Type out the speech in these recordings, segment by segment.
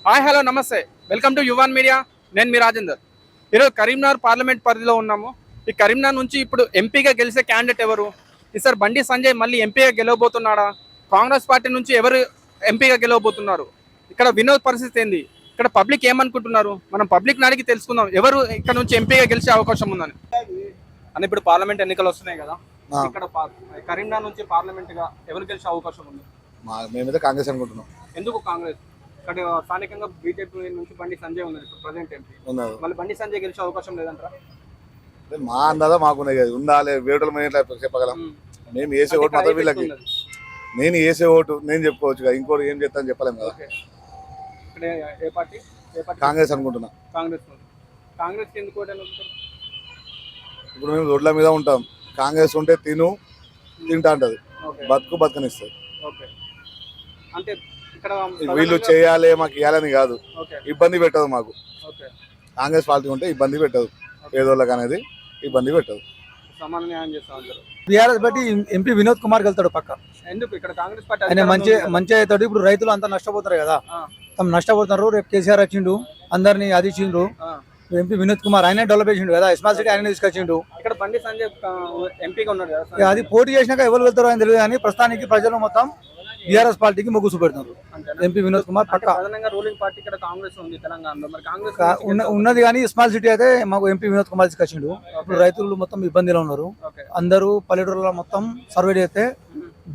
Hi hello నమస్తే welcome to Yuvan media. నేను మీ రాజేందర్. ఈరోజు కరీంనగర్ పార్లమెంట్ పరిధిలో ఉన్నాము. ఈ కరీంనగర్ నుంచి ఇప్పుడు ఎంపీగా గెలిచే క్యాండిడేట్ ఎవరు? ఈసారి బండి సంజయ్ మళ్ళీ ఎంపీగా గెలవబోతున్నాడా? కాంగ్రెస్ పార్టీ నుంచి ఎవరు ఎంపీగా గెలవబోతున్నారు? ఇక్కడ వినోద్ పరిస్థితి ఏంది? ఇక్కడ పబ్లిక్ ఏమనుకుంటున్నారు? మనం పబ్లిక్ అడిగి తెలుసుకుందాం ఎవరు ఇక్కడ నుంచి ఎంపీగా గెలిచే అవకాశం ఉందని. అని ఇప్పుడు పార్లమెంట్ ఎన్నికలు వస్తున్నాయి కదా, ఇక్కడ కరీంనగర్ నుంచి పార్లమెంట్ గా ఎవరు గెలిచే అవకాశం ఉంది? మేమైతే కాంగ్రెస్ అనుకుంటున్నాం. ఎందుకు కాంగ్రెస్? ఇక్కడ స్థానికంగా బీజేపీ నుంచి బండి సంజయ్ ఉన్నారు ఇప్పుడు ప్రజెంట్ ఎంపీ. మళ్ళీ బండి సంజయ్ గెలిచే అవకాశం లేదంటారా? మా అందాదా మాకున్నాయి కదా, ఉండాలి వేటలు మేము చెప్పగలం. మేము వేసే ఓటు మాత్రం వీళ్ళకి, నేను వేసే ఓటు నేను చెప్పుకోవచ్చు కదా, ఇంకోటి ఏం చేస్తాను చెప్పలేము కదా. ఇక్కడ ఏ పార్టీ? కాంగ్రెస్ అనుకుంటున్నా. కాంగ్రెస్ ఎందుకు? ఇప్పుడు మేము రోడ్ల మీద ఉంటాం, కాంగ్రెస్ ఉంటే తింటా అంటది, బతకనిస్తుంది. అంటే ఇక్కడ వీళ్ళు చేయాలి మాకు ఇవ్వాలని కాదు, ఇబ్బంది పెట్టదు మాకు. కాంగ్రెస్ పార్టీ ఉంటే ఇబ్బంది పెట్టదు, పేదోళ్ళకి అనేది ఇబ్బంది పెట్టదు. బీఆర్ఎస్ బట్టి ఎంపీ వినోద్ కుమార్ వెళ్తాడు పక్క. ఎందుకు ఇక్కడ కాంగ్రెస్ పార్టీ ఆయన మంచి అవుతాడు. ఇప్పుడు రైతులు అంతా నష్టపోతారు కదా, తమ నష్టపోతున్నారు. రేపు కేసీఆర్ వచ్చిండు, అందరినీ అది ఇచ్చిండ్రు. ఎంపీ వినోద్ కుమార్ ఆయన డెవలప్ చేసిండు కదా, స్మార్ట్ సిటీ ఆయన తీసుకొచ్చిండు. ఇక్కడ బండి సంజయ్ ఎంపీగా ఉన్నాడు కదా, అది పోటీ చేసినాక ఎవరు వెళ్తారో అని తెలియదు. కానీ ప్రస్తుతానికి ప్రజలు మొత్తం బీఆర్ఎస్ పార్టీకి మొగ్గు చూపెడుతున్నారు. ఎంపీ వినోద్ కుమార్ పక్క రూలింగ్ పార్టీ ఇక్కడ కాంగ్రెస్ ఉంది తెలంగాణలో. మరి కాంగ్రెస్ ఉన్నది కానీ స్మాల్ సిటీ అయితే మాకు ఎంపీ వినోద్ కుమార్ తీసుకొచ్చిండు. ఇప్పుడు రైతులు మొత్తం ఇబ్బందిలో ఉన్నారు. అందరూ పల్లెటూరులో మొత్తం సర్వే చేస్తే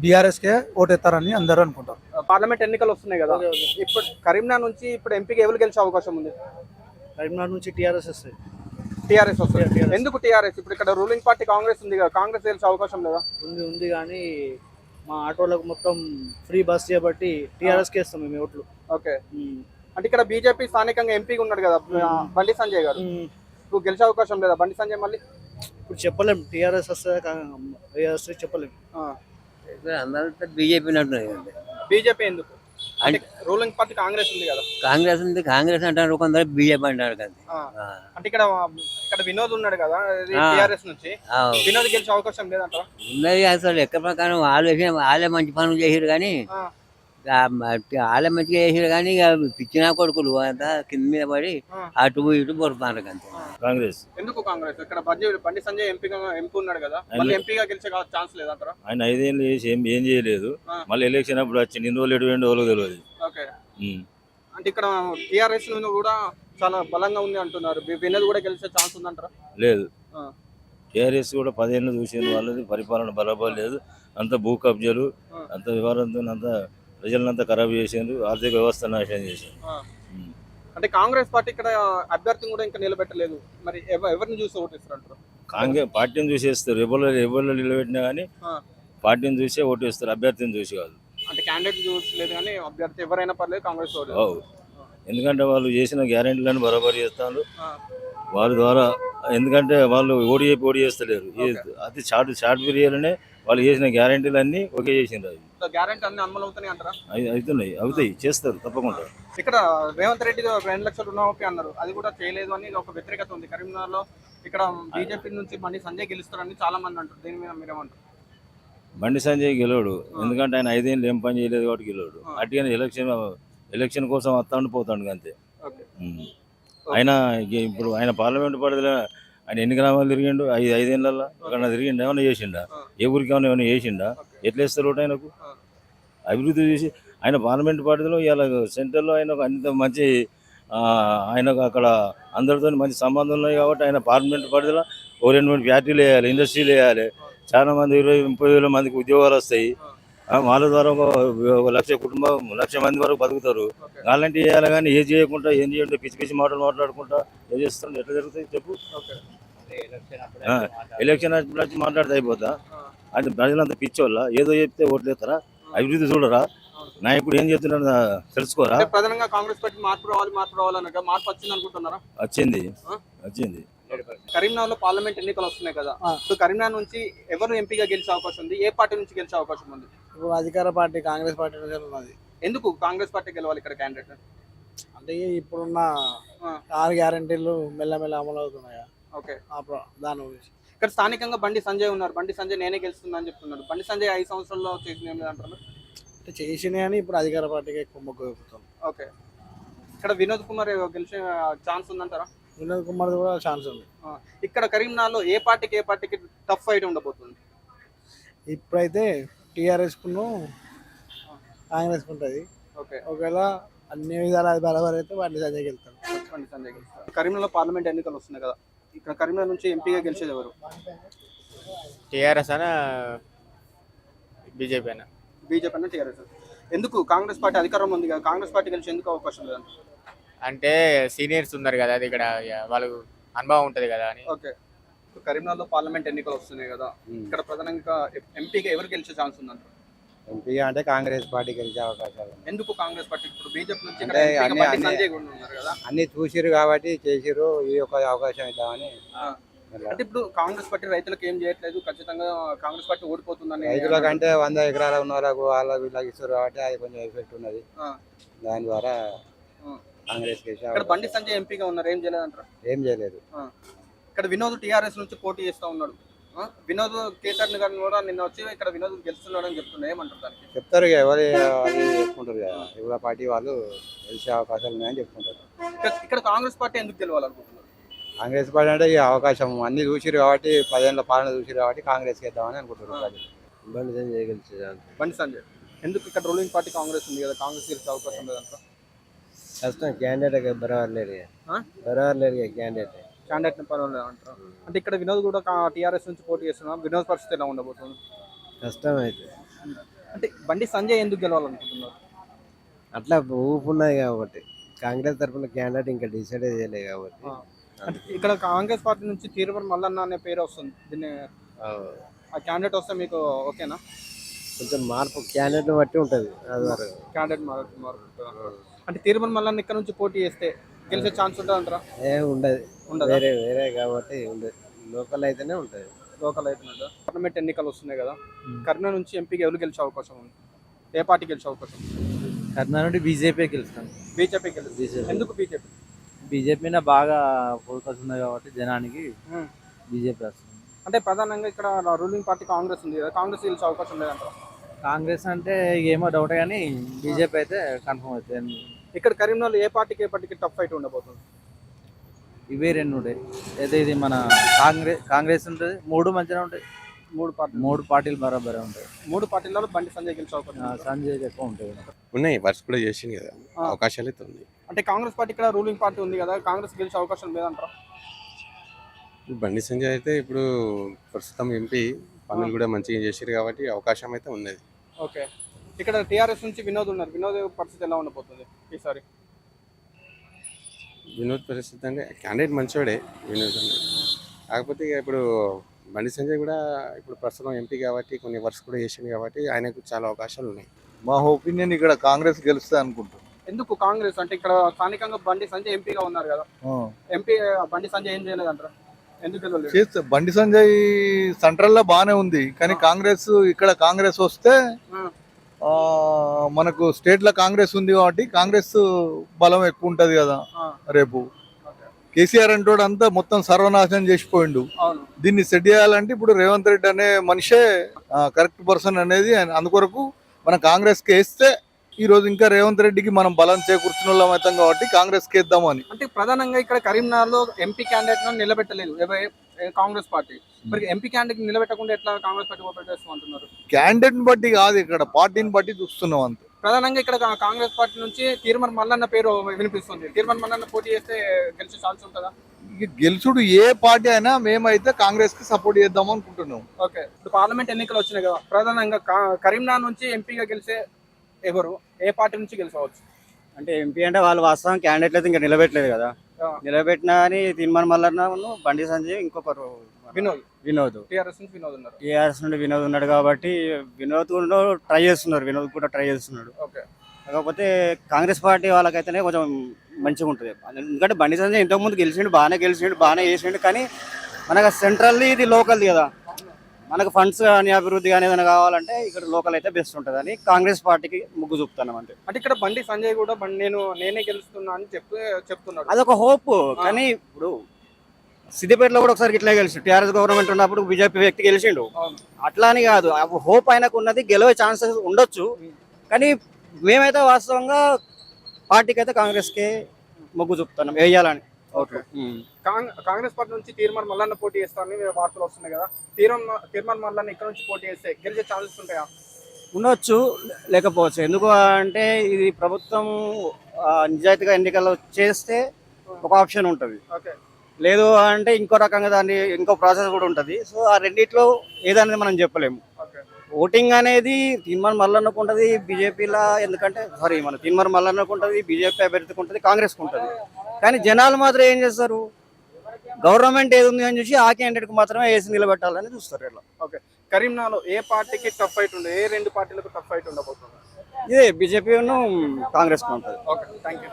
బీఆర్ఎస్ కే ఓటేస్తారని అందరూ అనుకుంటారు. పార్లమెంట్ ఎన్నికలు వస్తున్నాయి కదా, ఇప్పుడు కరీంనగర్ నుంచి ఇప్పుడు ఎంపీకి ఎవరు గెలిచే అవకాశం ఉంది? కరీంనగర్ నుంచి టీఆర్ఎస్ వస్తుంది. టీఆర్ఎస్ వస్తుంది. ఎందుకు టీఆర్ఎస్? ఇప్పుడు ఇక్కడ రూలింగ్ పార్టీ కాంగ్రెస్ ఉంది కదా, కాంగ్రెస్ గెలిచే అవకాశం లేదా? ఉంది కానీ మా ఆటోలకు మొత్తం ఫ్రీ బస్ చేయబట్టి టీఆర్ఎస్కి వేస్తాం మేము ఓట్లు. ఓకే, అంటే ఇక్కడ బీజేపీ స్థానికంగా ఎంపీగా ఉన్నాడు కదా బండి సంజయ్ గారు, ఇప్పుడు గెలిచే అవకాశం లేదా బండి సంజయ్ మళ్ళీ? ఇప్పుడు చెప్పలేం, టీఆర్ఎస్ వస్తే చెప్పలేము. బీజేపీ బీజేపీ ఎందుకు? అంటే రూలింగ్ పార్టీ కాంగ్రెస్ ఉంది కదా. కాంగ్రెస్ అంటారు కొందరు, బీజేపీ అంటారు కదా. అంటే ఇక్కడ వినోద్ ఉన్నాడు కదా టీఆర్ఎస్ నుంచి, వినోద్ గెలిచే అవకాశం లేదంటారా? ఉన్నది అసలు లెక్క ప్రకారం వాళ్ళే మంచి పనులు చేసారు కానీ, వాళ్ళే మంచిగా చేసారు కానీ ఇక పిచ్చిన కొడుకులు అంతా కింద మీద పడి అటు ఇటు పొరుతున్నారు అంతే. కాంగ్రెస్ ఎందుకు? కాంగ్రెస్ ఇక్కడ బండి సంజయ్ ఎంపీ ఉన్నాడు కదా, మళ్ళీ ఎంపీగా గెలిచే ఛాన్స్ లేదంటారా? ఆయన 5 ఏళ్ళు చేసి ఏం చేయలేదు, మళ్ళీ ఎలక్షన్ అప్పుడు వచ్చి ఇన్ని రోజులు ఎటు వాళ్ళకి తెలియదు. ఓకే, అంటే ఇక్కడ టీఆర్ఎస్ కూడా చాలా బలంగా ఉంది అంటున్నారు, వినోద్ కూడా గెలిచే ఛాన్స్ ఉందంటారా? లేదు, టీఆర్ఎస్ కూడా 10 ఏళ్ళు చూసిన వాళ్ళది పరిపాలన బలబలు లేదు. అంత భూ కబ్జాలు, అంత వివరంతో అంత ప్రజలంతా ఖరాబ్ చేసారు, ఆర్థిక వ్యవస్థ నాశనం చేశారు. అంటే కాంగ్రెస్ పార్టీ ఇక్కడ అభ్యర్థిని కూడా ఇంకా నిలబెట్టలేదు, మరి ఎవరిని చూసి ఓటేస్తారు అంటారు? కాంగ్రెస్ పార్టీని చూసేస్తారు, ఎవరు నిలబెట్టినా కానీ పార్టీని చూసే ఓటేస్తారు, అభ్యర్థిని చూసి కాదు. అంటే క్యాండిడేట్ చూసలేదు కానీ అభ్యర్థి ఎవరైనా పర్లేదు కాంగ్రెస్ ఓటు. ఎందుకంటే వాళ్ళు చేసిన గ్యారెంటీలను బరాబరి చేస్తారు వాళ్ళ ద్వారా. ఎందుకంటే వాళ్ళు ఓడి చేస్తలేరు, అతి షార్ట్ పీరియడ్లోనే వాళ్ళు చేసిన గ్యారెంటీలన్నీ ఓకే చేసిండ్రు. గ్యారెంటీ అన్ని అమలు అవుతాయి అంటారా? అవుతాయి, చేస్తారు తప్పకుండా. ఇక్కడ రేవంత్ రెడ్డి 2 లక్షల రుణమాఫీ అన్నారు, అది కూడా చేయలేదు అని ఒక వ్యతిరేకత ఉంది కరీంనగర్ లో. ఇక్కడ బీజేపీ నుంచి బండి సంజయ్ గెలుస్తారని చాలా మంది అంటారు, దీని మీద మీరేమంటారు? బండి సంజయ్ గెలవడు, ఎందుకంటే ఆయన 5 ఏళ్ళు ఏం పని చేయలేదు కాబట్టి గెలవడు. అటుగానే ఎలక్షన్ కోసం వస్తాడు పోతాడు అంతే. ఆయన ఇప్పుడు ఆయన పార్లమెంట్ పరిధిలో ఆయన ఎన్ని గ్రామాలు తిరిగిండు? 5 ఏళ్ళల్లో ఎక్కడ తిరిగిండు? ఏమైనా చేసిండా? ఏ ఊరికి ఏమైనా చేసిండా? ఎట్లా వేస్తారు ఓటు ఆయనకు? అభివృద్ధి చూసి ఆయన పార్లమెంట్ పరిధిలో ఇలా సెంటర్లో ఆయన అంత మంచి, ఆయనకు అక్కడ అందరితో మంచి సంబంధం ఉన్నాయి కాబట్టి ఆయన పార్లమెంట్ పరిధిలో 2 ఫ్యాక్టరీలు వేయాలి, ఇండస్ట్రీలు వేయాలి, చాలా మంది 20-30 వేల మందికి ఉద్యోగాలు వస్తాయి. వాళ్ళ ద్వారా ఒక 1 లక్ష కుటుంబం 1 లక్ష మంది వరకు బతుకుతారు. అలాంటివి చేయాలి కానీ ఏం చేయకుండా ఏం చేయకుండా పిచ్చి మాటలు మాట్లాడుకుంటా ఏం చేస్తాం? ఎట్లా జరుగుతాయి చెప్పు? ఎలక్షన్ వచ్చి మాట్లాడితే అయిపోతా? అంటే ప్రజలంతా పిచ్చోళ్ళ, ఏదో చెప్తే ఓట్లేస్తారా? అభివృద్ధి చూడరా? నాయకుడు ఏం చెప్తున్నాడు తెలుసుకోరా? ప్రధానంగా కాంగ్రెస్ పార్టీ మార్పు రావాలన్నగా మార్పు వచ్చింది అనుకుంటున్నారా? వచ్చింది. కరీంనగర్ లో పార్లమెంట్ ఎన్నికలు వస్తున్నాయి కదా, ఇప్పుడు కరీంనగర్ నుంచి ఎవరు ఎంపీగా గెలిచే అవకాశం ఉంది? ఏ పార్టీ నుంచి గెలిచే అవకాశం ఉంది? ఇప్పుడు అధికార పార్టీ కాంగ్రెస్ పార్టీ ఉన్నది. ఎందుకు కాంగ్రెస్ పార్టీ గెలవాలి ఇక్కడ క్యాండిడేట్? అంటే ఇప్పుడున్న 6 గ్యారెంటీలు మెల్లమెల్ల అమలు అవుతున్నాయా? ఓకే, దాని గురించి ఇక్కడ స్థానికంగా బండి సంజయ్ ఉన్నారు, బండి సంజయ్ నేనే గెలుస్తున్నా అని చెప్తున్నారు. బండి సంజయ్ 5 సంవత్సరాల్లో చేసిన ఏం లేదంటారు? అంటే చేసినాయి అని ఇప్పుడు అధికార పార్టీకి ఎక్కువ మొగ్గు చూపుతాం. ఓకే, ఇక్కడ వినోద్ కుమార్ గెలిచే ఛాన్స్ ఉందంటారా? వినోద్ కుమార్ కూడా ఛాన్స్ ఉంది. ఇక్కడ కరీంనగర్లో ఏ పార్టీకి టఫ్ ఫైట్ ఉండబోతుంది? ఇప్పుడైతే టీఆర్ఎస్ కును కాంగ్రెస్ ఉంటుంది. ఓకే, ఒకవేళ అన్ని విధాలు అది బరాబర్ అయితే బండి సంజయ్ వెళ్తారు. బండి సంజయ్ గెలుస్తారు. కరీంనగర్లో పార్లమెంట్ ఎన్నికలు వస్తున్నాయి కదా, ఇక్కడ కరీంనగర్ నుంచి ఎంపీగా గెలిచేది ఎవరు? టీఆర్ఎస్ అనా బీజేపీ అనా? బీజేపీ అన్న టీఆర్ఎస్. ఎందుకు? కాంగ్రెస్ పార్టీ అధికారంలో ఉంది కదా, కాంగ్రెస్ పార్టీ గెలిచి ఎందుకు అవకాశం లేదంట? అంటే సీనియర్స్ ఉన్నారు కదా, అది ఇక్కడ వాళ్ళు అనుభవం ఉంటది కదా అని. ఓకే, ఇప్పుడు కరీంనగర్లో పార్లమెంట్ ఎన్నికలు వస్తున్నాయి కదా, ఇక్కడ ప్రధానంగా ఎంపీగా ఎవరు గెలిచే ఛాన్స్ ఉందంట? ఎంపీ అంటే కాంగ్రెస్ పార్టీ గెలిచే అవకాశాలు ఎందుకు కాంగ్రెస్ పార్టీ? ఇప్పుడు బీజేపీ నుంచి అంటే అన్ని- సంజయ్ కూడా ఉన్నారు కదా. అన్ని చూసిరు కాబట్టి చేసిరు, ఈ ఒక అవకాశం ఇద్దామని. అంటే ఇప్పుడు కాంగ్రెస్ పార్టీ రైతులకు ఏం చేయట్లేదు, ఖచ్చితంగా కాంగ్రెస్ పార్టీ ఓడిపోతుందని. రైతుల కంటే 100 ఎకరాల ఉన్న వాళ్ళకు వాళ్ళకి వీళ్ళకి ఇస్తారు కాబట్టి అది కొంచెం ఎఫెక్ట్ ఉన్నది. ఆ. దాని ద్వారా ఆ. కాంగ్రెస్ గెలిచే ఇక్కడ బండి సంజయ్ ఎంపీగా ఉన్నారు, ఏం చేయలేదంటారు? ఏం చేయలేదు. ఇక్కడ వినోద్ టీఆర్ఎస్ నుంచి పోటీ చేస్తా ఉన్నాడు. వినోద్ కేసీఆర్ గారిని కూడా నిన్న వచ్చి ఇక్కడ వినోద్ గెలుస్తున్నాడు అని చెప్తున్నా, ఏమంటారు దానికి? చెప్తారు ఇక ఎవరు అది చెప్పుకుంటారు కదా, ఎవరి పార్టీ వాళ్ళు గెలిచే అవకాశాలు ఉన్నాయని చెప్పుకుంటారు. ఇక్కడ కాంగ్రెస్ పార్టీ ఎందుకు గెలవాలనుకుంటున్నారు? కాంగ్రెస్ పార్టీ అంటే ఈ అవకాశం అన్ని చూసిరు కాబట్టి 10 ఏళ్ళ పాలన చూసిరు కాబట్టి కాంగ్రెస్కి ఇద్దామని అనుకుంటున్నారు. బండి సంజయ్ గెలిచే బండి సంజయ్ ఎందుకు? ఇక్కడ రూలింగ్ పార్టీ కాంగ్రెస్ ఉంది కదా, కాంగ్రెస్ గెలిచే అవకాశం లేదంటారు? కష్టం, క్యాండిడేట్ బరాబర్ లేరు, బరాబర్ లేరు క్యాండిడేట్. క్యాండిడేట్ పర్వాలేదు అంటారు. అంటే ఇక్కడ వినోద్ కూడా టీఆర్ఎస్ నుంచి పోటీ చేస్తున్నాం, వినోద్ పరిస్థితి ఎలా ఉండబోతుంది? కష్టం అయితే అంటే బండి సంజయ్ ఎందుకు గెలవాలనుకుంటున్నారు? అట్లా ఊపు ఉన్నది కాబట్టి, కాంగ్రెస్ తరఫున క్యాండిడేట్ ఇంకా డిసైడ్ చేయలేదు కాబట్టి. అంటే ఇక్కడ కాంగ్రెస్ పార్టీ నుంచి తీరువర్ మల్లన్న అనే పేరు వస్తుంది, దీన్ని ఆ క్యాండిడేట్ వస్తే మీకు ఓకేనా? కొంచెం మార్పు క్యాండిడేట్ బట్టి ఉంటుంది. అది క్యాండిడేట్ మార్పు అంటే తీరువర్ మల్లన్న ఇక్కడ నుంచి పోటీ చేస్తే గెలిచే ఛాన్స్ ఉంటుంది అంటారా? ఉండదు, వేరే కాబట్టి ఉండదు, లోకల్ అయితేనే ఉంటుంది. లోకల్ అవుతున్నదా? పార్లమెంట్ ఎన్నికలు వస్తున్నాయి కదా, కరీంనగర్ నుంచి ఎంపీకి ఎవరు గెలిచే అవకాశం ఉంది? ఏ పార్టీ గెలిచే అవకాశం ఉంది? కర్ణాటక నుండి బీజేపీ గెలుస్తాను. బీజేపీ గెలుస్తుంది. ఎందుకు బీజేపీ? బీజేపీ మీద బాగా ఫోకస్ ఉంది కాబట్టి జనానికి బీజేపీ వస్తుంది. అంటే ప్రధానంగా ఇక్కడ రూలింగ్ పార్టీ కాంగ్రెస్ ఉంది కదా, కాంగ్రెస్ గెలిచే అవకాశం లేదంటారా? కాంగ్రెస్ అంటే ఏమో డౌట్ కానీ బీజేపీ అయితే కన్ఫర్మ్ అవుతుంది. ఇక్కడ కరీంనగర్లో ఏ పార్టీకి టఫ్ ఫైట్ ఉండబోతుంది? ఇవే రెండు ఉంటాయి. అయితే ఇది మన కాంగ్రెస్ ఉంటుంది, మూడు మంచిగా ఉంటాయి. మూడు పార్టీలు బరాబరే ఉంటాయి. మూడు పార్టీలలో బండి సంజయ్ గెలిచే అవకాశం ఉంది. సంజయ్ ఎక్కువ ఉంటుంది. ఉన్నాయి, వర్క్స్ కూడా చేసింది కదా, అవకాశాలు అయితే ఉన్నాయి. అంటే కాంగ్రెస్ పార్టీ ఇక్కడ రూలింగ్ పార్టీ ఉంది కదా, కాంగ్రెస్ గెలిచే అవకాశం లేదంటారా? బండి సంజయ్ అయితే ఇప్పుడు ప్రస్తుతం ఎంపీ పనులు కూడా మంచిగా చేసారు కాబట్టి అవకాశం అయితే ఉన్నది. ఓకే, ఇక్కడ టీఆర్ఎస్ నుంచి వినోద్ ఉన్నారు, వినోద్ పరిస్థితి ఎలా ఉండబోతుంది ఈసారి? వినోద్ పరిస్థితి అంటే క్యాండిడేట్ మంచివాడే వినోద్ అంటే, కాకపోతే ఇక ఇప్పుడు బండి సంజయ్ కూడా ఇప్పుడు ప్రస్తుతం ఎంపీ కాబట్టి కొన్ని వర్క్స్ కూడా చేసింది కాబట్టి ఆయనకు చాలా అవకాశాలు ఉన్నాయి. మా ఒపీనియన్ ఇక్కడ కాంగ్రెస్ గెలుస్తుంది అనుకుంటున్నాను. ఎందుకు కాంగ్రెస్? అంటే ఇక్కడ స్థానికంగా బండి సంజయ్ ఎంపీగా ఉన్నారు కదా, ఎంపీ బండి సంజయ్ ఏం చేయలేదంటారా? ఎందుకు గెలవలేదు? చేస్తే బండి సంజయ్ సెంట్రల్ లో బానే ఉంది, కానీ కాంగ్రెస్ ఇక్కడ కాంగ్రెస్ వస్తే మనకు స్టేట్ లో కాంగ్రెస్ ఉంది కాబట్టి కాంగ్రెస్ బలం ఎక్కువ ఉంటది కదా. రేపు కేసీఆర్ అంటోడు అంతా మొత్తం సర్వనాశనం చేసిపోయిండు. దీన్ని సెట్ చేయాలంటే ఇప్పుడు రేవంత్ రెడ్డి అనే మనిషే కరెక్ట్ పర్సన్ అనేది అందుకొరకు మనం కాంగ్రెస్ కి వేస్తే ఈ రోజు ఇంకా రేవంత్ రెడ్డికి మనం బలం చేకూర్చున్న వాళ్ళం అవుతాం కాబట్టి కాంగ్రెస్ కి వేద్దామని. అంటే ప్రధానంగా ఇక్కడ కరీంనగర్ లో ఎంపీ క్యాండిడేట్ నిలబెట్టలేదు కాంగ్రెస్ పార్టీ, మరి ఎంపీ క్యాండిడేట్ నిలబెట్టకుండా ఎట్లా కాంగ్రెస్ పార్టీ ఓపెన్ అంటున్నారు? క్యాండిడేట్ బట్టి కాదు, ఇక్కడ పార్టీని బట్టి చూస్తున్నాం అంతే. ప్రధానంగా ఇక్కడ కాంగ్రెస్ పార్టీ నుంచి తీర్మన్ మల్లన్న పేరు వినిపిస్తుంది, తీర్మన్ మల్లన్న పోటీ చేస్తే గెలిచే ఛాన్స్ ఉంటుందా? గెలుచుడు ఏ పార్టీ అయినా మేమైతే కాంగ్రెస్ కి సపోర్ట్ చేద్దాం అనుకుంటున్నాం. ఓకే, ఇప్పుడు పార్లమెంట్ ఎన్నికలు వచ్చినాయి కదా, ప్రధానంగా కరీంనగర్ నుంచి ఎంపీగా గెలిచే ఎవరు, ఏ పార్టీ నుంచి గెలిచవచ్చు? అంటే ఎంపీ అంటే వాళ్ళు వాస్తవం క్యాండిడేట్ అయితే ఇంకా నిలబెట్టలేదు కదా, నిలబెట్టినా అని తీర్మానం మల్లన్న బండి సంజయ్ ఇంకొకరు వినోద్ టీఆర్ఎస్ నుంచి వినోద్ ఉన్నారు. టీఆర్ఎస్ నుండి వినోద్ ఉన్నాడు కాబట్టి వినోద్ కూడా ట్రై చేస్తున్నాడు. ఓకే, కాకపోతే కాంగ్రెస్ పార్టీ వాళ్ళకైతేనే కొంచెం మంచిగా ఉంటుంది. ఎందుకంటే బండి సంజయ్ ఇంతకుముందు బాగానే చేసిండు, కానీ మనకు సెంట్రల్ది ఇది లోకల్ది కదా, మనకు ఫండ్స్ కానీ అభివృద్ధి కానీ ఏదైనా కావాలంటే ఇక్కడ లోకల్ అయితే బెస్ట్ ఉంటుంది అని కాంగ్రెస్ పార్టీకి మొగ్గు చూపుతున్నాం అంతే. అంటే ఇక్కడ బండి సంజయ్ కూడా నేనే గెలుస్తున్నా అని చెప్తున్నాడు, అదొక హోప్. కానీ ఇప్పుడు సిద్దిపేటలో కూడా ఒకసారి ఇట్లా గెలిచిండు, టీఆర్ఎస్ గవర్నమెంట్ ఉన్నప్పుడు బీజేపీ వ్యక్తి గెలిచిండు. అట్లా అని కాదు, హోప్ ఆయనకు ఉన్నది, గెలవే ఛాన్సెస్ ఉండొచ్చు. కానీ మేమైతే వాస్తవంగా పార్టీకి అయితే కాంగ్రెస్కే మొగ్గు చూపుతున్నాం వేయాలని. ఓకే. కాంగ్రెస్ పార్టీ నుంచి తీర్మాన్ మల్లన్న పోటీ చేస్తారని వార్తలు వస్తున్నాయి కదా, తీర్మాన్ మల్లన్న ఇక్కడ నుంచి పోటీ చేస్తే గెలిచే ఛాన్సెస్ ఉంటాయా? ఉండొచ్చు, లేకపోవచ్చు. ఎందుకు అంటే ఇది ప్రభుత్వం నిజాయితీగా ఎన్నికల్లో చేస్తే ఒక ఆప్షన్ ఉంటుంది, ఓకే. లేదు అంటే ఇంకో రకంగా దాన్ని ఇంకో ప్రాసెస్ కూడా ఉంటుంది. సో ఆ రెండిట్లో ఏదనేది మనం చెప్పలేము. ఓకే. ఓటింగ్ అనేది తీర్మానం మల్లన్నకు ఉంటుంది, బీజేపీలా ఎందుకంటే మన తీర్మానం మల్లన్నకు ఉంటుంది, బీజేపీ అభ్యర్థికి ఉంటుంది, కాంగ్రెస్కి ఉంటుంది. కానీ జనాలు మాత్రం ఏం చేస్తారు, గవర్నమెంట్ ఏది ఉంది అని చూసి ఆ క్యాండిడేట్కి మాత్రమే వేసి నిలబెట్టాలని చూస్తారు. ఇట్లా ఓకే. కరీంనగర్లో ఏ పార్టీకి టఫ్ ఫైట్ ఉంది, ఏ రెండు పార్టీలకు టఫ్ ఫైట్ ఉండబోతుంది? ఇదే బీజేపీ కాంగ్రెస్కి ఉంటుంది. Okay, thank you.